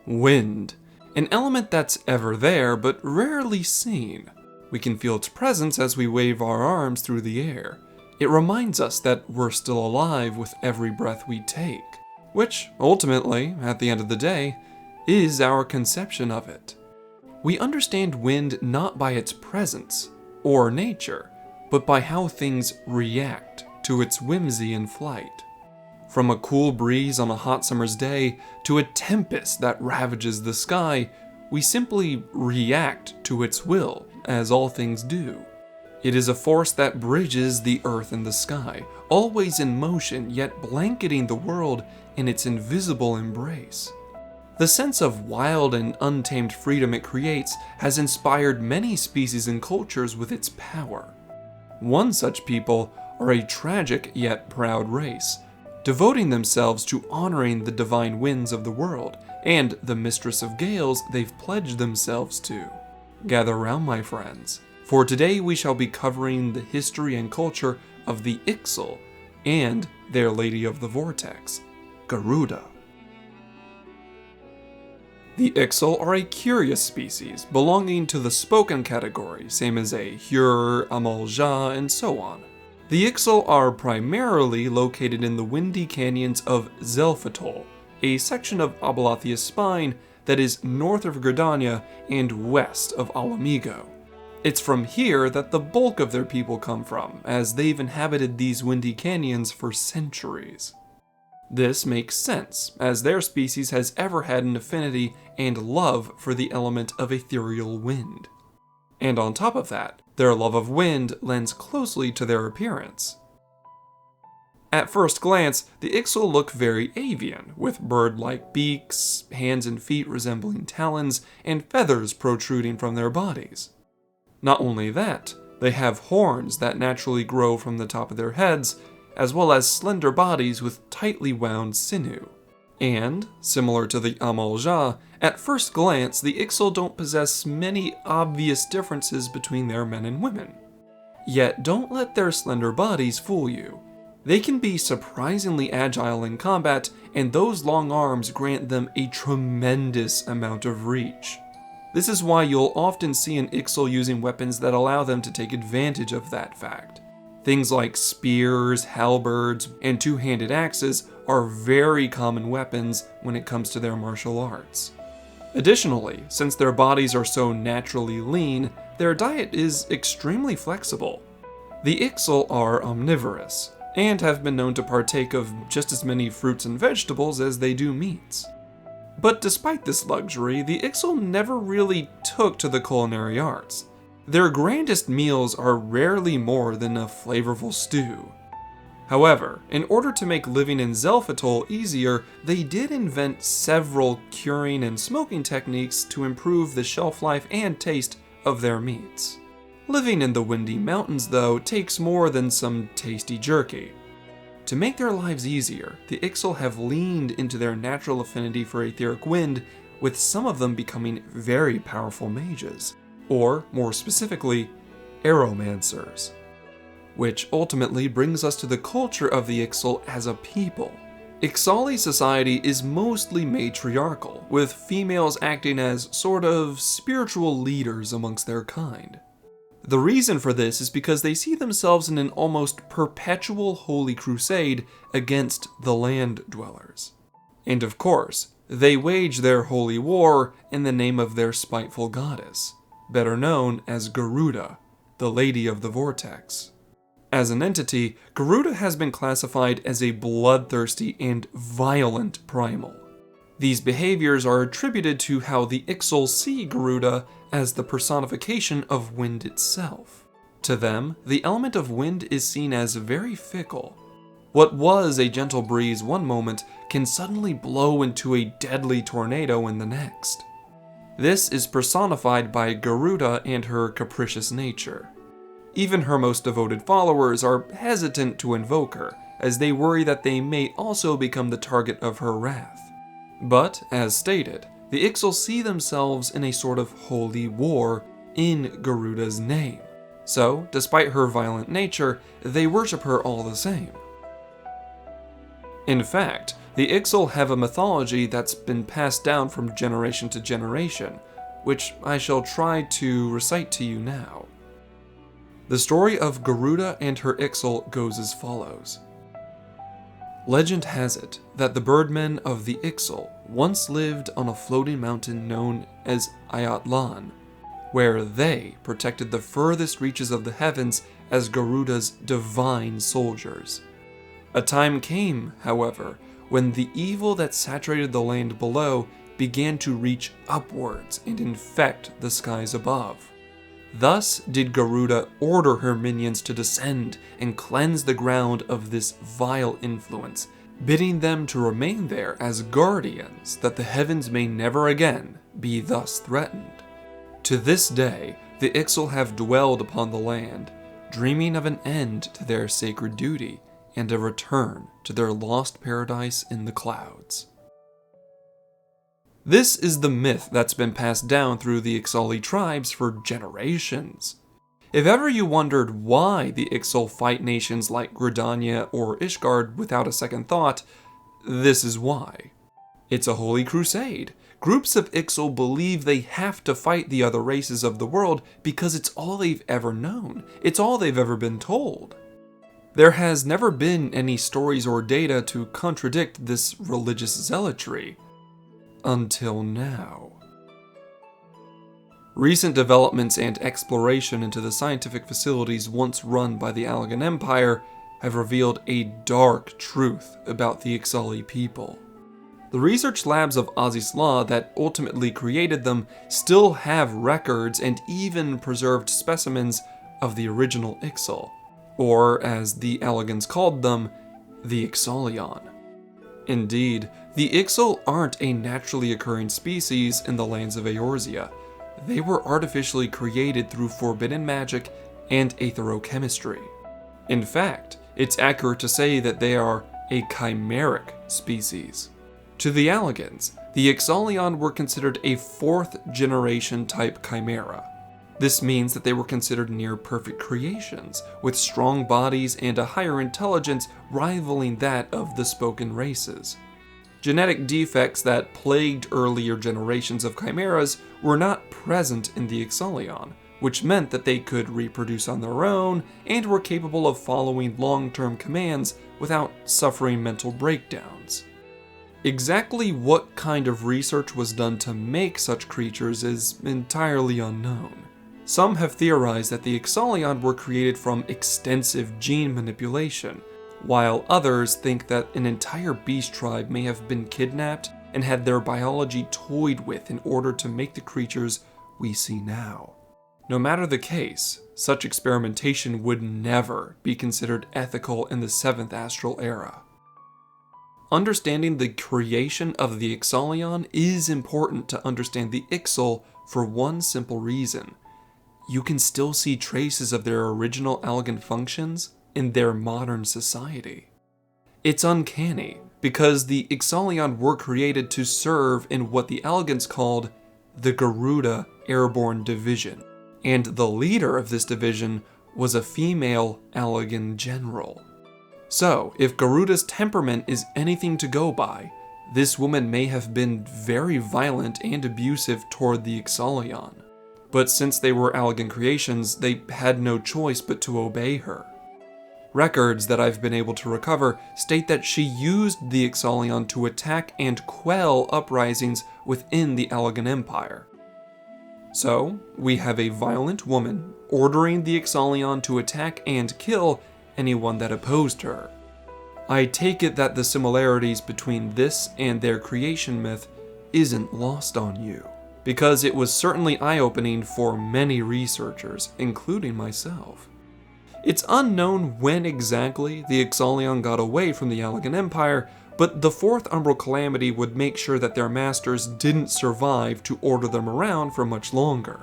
Wind, an element that's ever there but rarely seen. We can feel its presence as we wave our arms through the air. It reminds us that we're still alive with every breath we take, which ultimately, at the end of the day, is our conception of it. We understand wind not by its presence or nature, but by how things react to its whimsy in flight. From a cool breeze on a hot summer's day to a tempest that ravages the sky, we simply react to its will, as all things do. It is a force that bridges the earth and the sky, always in motion, yet blanketing the world in its invisible embrace. The sense of wild and untamed freedom it creates has inspired many species and cultures with its power. One such people are a tragic yet proud race, devoting themselves to honoring the divine winds of the world and the mistress of gales they've pledged themselves to. Gather round, my friends, for today we shall be covering the history and culture of the Ixal and their Lady of the Vortex, Garuda. The Ixal are a curious species belonging to the spoken category, same as a Hyur, Amalja, and so on. The Ixal are primarily located in the windy canyons of Zelfatol, a section of Abalathea's spine that is north of Gridania and west of Alamigo. It's from here that the bulk of their people come from, as they've inhabited these windy canyons for centuries. This makes sense, as their species has ever had an affinity and love for the element of ethereal wind. And on top of that, their love of wind lends closely to their appearance. At first glance, the Ixal look very avian, with bird-like beaks, hands and feet resembling talons, and feathers protruding from their bodies. Not only that, they have horns that naturally grow from the top of their heads, as well as slender bodies with tightly wound sinew. And, similar to the Amalja, at first glance the Ixal don't possess many obvious differences between their men and women. Yet don't let their slender bodies fool you. They can be surprisingly agile in combat, and those long arms grant them a tremendous amount of reach. This is why you'll often see an Ixal using weapons that allow them to take advantage of that fact. Things like spears, halberds, and two-handed axes are very common weapons when it comes to their martial arts. Additionally, since their bodies are so naturally lean, their diet is extremely flexible. The Ixal are omnivorous, and have been known to partake of just as many fruits and vegetables as they do meats. But despite this luxury, the Ixal never really took to the culinary arts. Their grandest meals are rarely more than a flavorful stew. However, in order to make living in Zelfatol easier, they did invent several curing and smoking techniques to improve the shelf life and taste of their meats. Living in the windy mountains, though, takes more than some tasty jerky. To make their lives easier, the Ixal have leaned into their natural affinity for etheric wind, with some of them becoming very powerful mages, or, more specifically, aeromancers. Which ultimately brings us to the culture of the Ixal as a people. Ixali society is mostly matriarchal, with females acting as sort of spiritual leaders amongst their kind. The reason for this is because they see themselves in an almost perpetual holy crusade against the land dwellers. And of course, they wage their holy war in the name of their spiteful goddess, better known as Garuda, the Lady of the Vortex. As an entity, Garuda has been classified as a bloodthirsty and violent primal. These behaviors are attributed to how the Ixal see Garuda as the personification of wind itself. To them, the element of wind is seen as very fickle. What was a gentle breeze one moment can suddenly blow into a deadly tornado in the next. This is personified by Garuda and her capricious nature. Even her most devoted followers are hesitant to invoke her, as they worry that they may also become the target of her wrath. But, as stated, the Ixal see themselves in a sort of holy war in Garuda's name. So, despite her violent nature, they worship her all the same. In fact, The Ixal have a mythology that's been passed down from generation to generation, which I shall try to recite to you now. The story of Garuda and her Ixal goes as follows. Legend has it that the birdmen of the Ixal once lived on a floating mountain known as Allagan, where they protected the furthest reaches of the heavens as Garuda's divine soldiers. A time came, however, when the evil that saturated the land below began to reach upwards and infect the skies above. Thus did Garuda order her minions to descend and cleanse the ground of this vile influence, bidding them to remain there as guardians that the heavens may never again be thus threatened. To this day, the Ixal have dwelled upon the land, dreaming of an end to their sacred duty and a return to their lost paradise in the clouds. This is the myth that's been passed down through the Ixali tribes for generations. If ever you wondered why the Ixal fight nations like Gridania or Ishgard without a second thought, this is why. It's a holy crusade. Groups of Ixal believe they have to fight the other races of the world because it's all they've ever known. It's all they've ever been told. There has never been any stories or data to contradict this religious zealotry. Until now. Recent developments and exploration into the scientific facilities once run by the Allagan Empire have revealed a dark truth about the Ixali people. The research labs of Ixal that ultimately created them still have records and even preserved specimens of the original Ixal, or as the Allagans called them, the Ixalion. Indeed, the Ixal aren't a naturally occurring species in the lands of Eorzea. They were artificially created through forbidden magic and aetherochemistry. In fact, it's accurate to say that they are a chimeric species. To the Allagans, the Ixalion were considered a 4th generation type chimera. This means that they were considered near-perfect creations, with strong bodies and a higher intelligence rivaling that of the spoken races. Genetic defects that plagued earlier generations of chimeras were not present in the Ixalion, which meant that they could reproduce on their own and were capable of following long-term commands without suffering mental breakdowns. Exactly what kind of research was done to make such creatures is entirely unknown. Some have theorized that the Ixalion were created from extensive gene manipulation, while others think that an entire beast tribe may have been kidnapped and had their biology toyed with in order to make the creatures we see now. No matter the case, such experimentation would never be considered ethical in the 7th astral era. Understanding the creation of the Ixalion is important to understand the Ixal for one simple reason. You can still see traces of their original Allagan functions in their modern society. It's uncanny, because the Ixalion were created to serve in what the Allagans called the Garuda Airborne Division, and the leader of this division was a female Allagan general. So, if Garuda's temperament is anything to go by, this woman may have been very violent and abusive toward the Ixalion. But since they were Allagan creations, they had no choice but to obey her. Records that I've been able to recover state that she used the Ixalion to attack and quell uprisings within the Allagan Empire. So, we have a violent woman ordering the Ixalion to attack and kill anyone that opposed her. I take it that the similarities between this and their creation myth isn't lost on you, because it was certainly eye-opening for many researchers, including myself. It's unknown when exactly the Ixalion got away from the Allagan Empire, but the 4th Umbral Calamity would make sure that their masters didn't survive to order them around for much longer.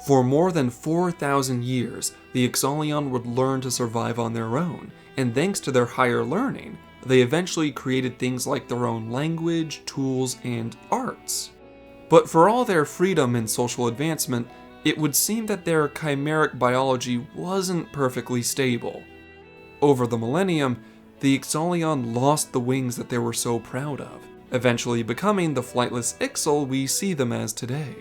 For more than 4,000 years, the Ixalion would learn to survive on their own, and thanks to their higher learning, they eventually created things like their own language, tools, and arts. But for all their freedom and social advancement, it would seem that their chimeric biology wasn't perfectly stable. Over the millennium, the Ixalion lost the wings that they were so proud of, eventually becoming the flightless Ixal we see them as today.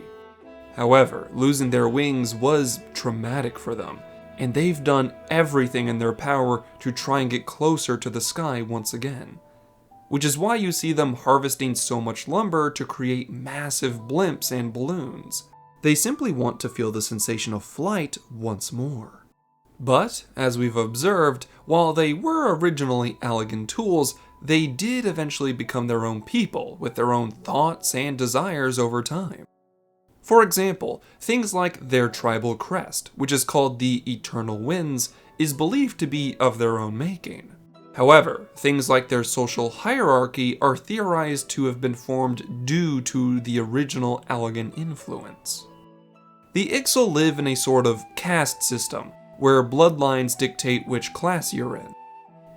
However, losing their wings was traumatic for them, and they've done everything in their power to try and get closer to the sky once again. Which is why you see them harvesting so much lumber to create massive blimps and balloons. They simply want to feel the sensation of flight once more. But, as we've observed, while they were originally Allagan tools, they did eventually become their own people, with their own thoughts and desires over time. For example, things like their tribal crest, which is called the Eternal Winds, is believed to be of their own making. However, things like their social hierarchy are theorized to have been formed due to the original Allagan influence. The Ixal live in a sort of caste system, where bloodlines dictate which class you're in.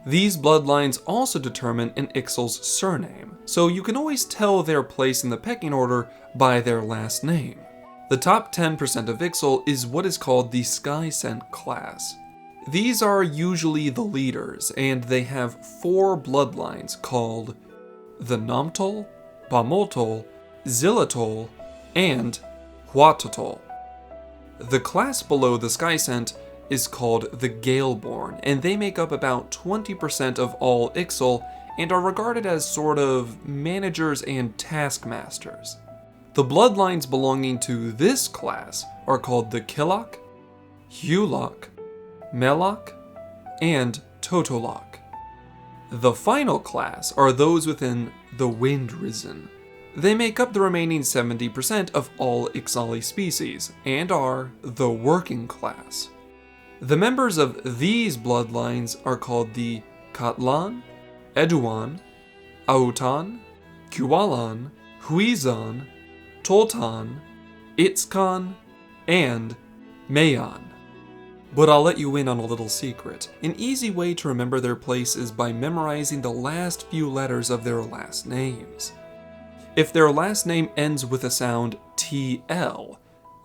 These bloodlines also determine an Ixal's surname, so you can always tell their place in the pecking order by their last name. The top 10% of Ixal is what is called the Skyscent class. These are usually the leaders, and they have 4 bloodlines called the Namtol, Bamotol, Zillatol, and Huatotol. The class below the Skyscent is called the Galeborn, and they make up about 20% of all Ixal and are regarded as sort of managers and taskmasters. The bloodlines belonging to this class are called the Killok, Hulok, Melok, and Totolok. The final class are those within the Wind Risen. They make up the remaining 70% of all Ixali species, and are the working class. The members of these bloodlines are called the Katlan, Eduan, Autan, Kualan, Huizan, Toltan, Itzkan, and Mayan. But I'll let you in on a little secret. An easy way to remember their place is by memorizing the last few letters of their last names. If their last name ends with a sound TL,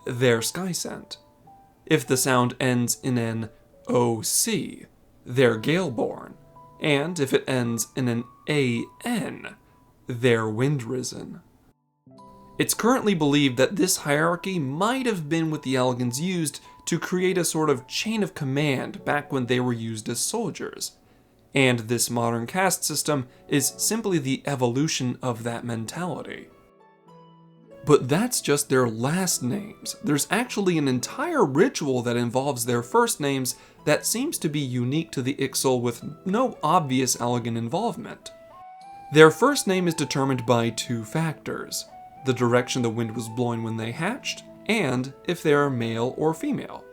they're Skyscent. If the sound ends in an OC, they're Galeborn. And if it ends in an AN, they're Wind Risen. It's currently believed that this hierarchy might have been what the Allagans used to create a sort of chain of command back when they were used as soldiers. And this modern caste system is simply the evolution of that mentality. But that's just their last names. There's actually an entire ritual that involves their first names that seems to be unique to the Ixal with no obvious Allagan involvement. Their first name is determined by 2 factors: the direction the wind was blowing when they hatched, and if they're male or female.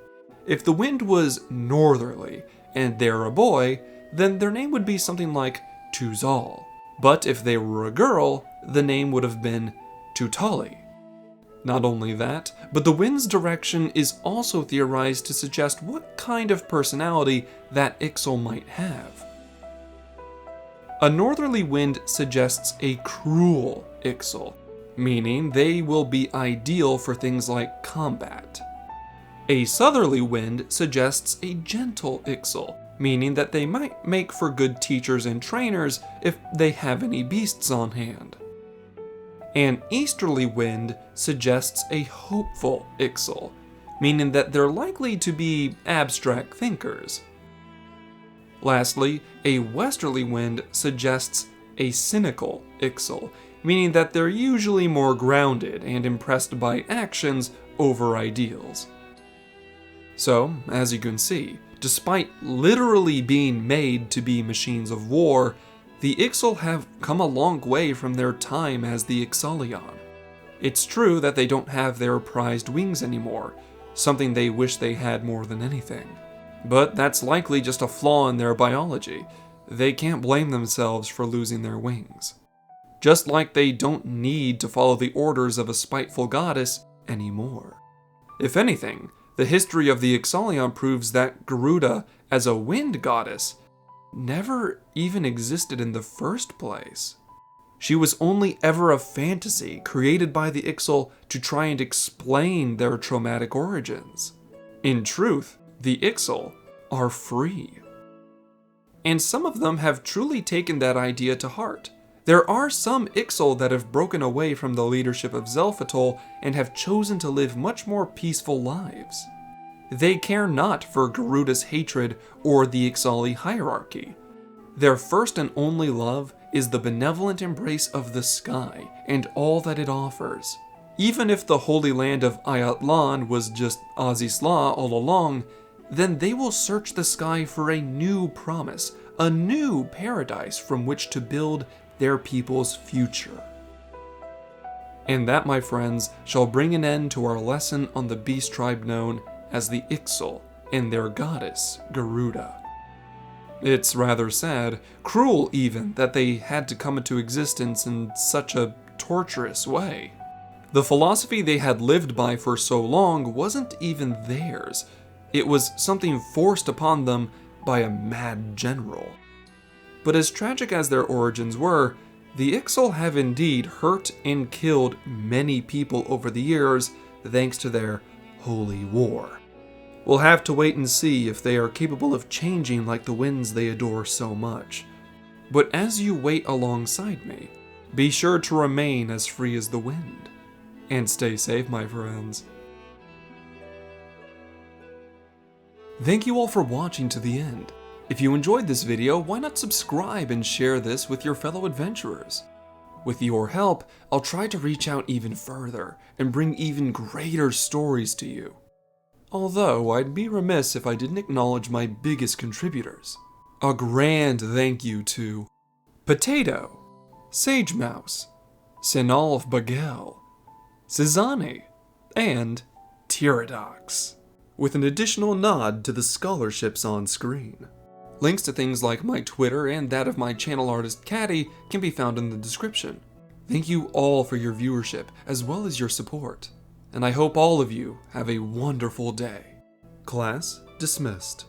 If the wind was northerly and they're a boy, then their name would be something like Tuzal. But if they were a girl, the name would have been Tutali. Not only that, but the wind's direction is also theorized to suggest what kind of personality that Ixal might have. A northerly wind suggests a cruel Ixal, meaning they will be ideal for things like combat. A southerly wind suggests a gentle Ixal, meaning that they might make for good teachers and trainers if they have any beasts on hand. An easterly wind suggests a hopeful Ixal, meaning that they're likely to be abstract thinkers. Lastly, a westerly wind suggests a cynical Ixal, meaning that they're usually more grounded and impressed by actions over ideals. So, as you can see, despite literally being made to be machines of war, the Ixal have come a long way from their time as the Ixalion. It's true that they don't have their prized wings anymore, something they wish they had more than anything. But that's likely just a flaw in their biology. They can't blame themselves for losing their wings. Just like they don't need to follow the orders of a spiteful goddess anymore. If anything, the history of the Ixalion proves that Garuda, as a wind goddess, never even existed in the first place. She was only ever a fantasy created by the Ixal to try and explain their traumatic origins. In truth, the Ixal are free. And some of them have truly taken that idea to heart. There are some Ixal that have broken away from the leadership of Xelphatol and have chosen to live much more peaceful lives. They care not for Garuda's hatred or the Ixali hierarchy. Their first and only love is the benevolent embrace of the sky and all that it offers. Even if the Holy Land of Ayatlan was just Azisla all along, then they will search the sky for a new promise, a new paradise from which to build their people's future. And that, my friends, shall bring an end to our lesson on the beast tribe known as the Ixal and their goddess, Garuda. It's rather sad, cruel even, that they had to come into existence in such a torturous way. The philosophy they had lived by for so long wasn't even theirs. It was something forced upon them by a mad general. But as tragic as their origins were, the Ixal have indeed hurt and killed many people over the years thanks to their holy war. We'll have to wait and see if they are capable of changing like the winds they adore so much. But as you wait alongside me, be sure to remain as free as the wind. And stay safe, my friends. Thank you all for watching to the end. If you enjoyed this video, why not subscribe and share this with your fellow adventurers? With your help, I'll try to reach out even further and bring even greater stories to you. Although, I'd be remiss if I didn't acknowledge my biggest contributors. A grand thank you to Potato, Sage Mouse, Sinalf Bagel, Cezanne, and Tyradox, with an additional nod to the scholarships on screen. Links to things like my Twitter and that of my channel artist Caddy can be found in the description. Thank you all for your viewership as well as your support, and I hope all of you have a wonderful day. Class dismissed.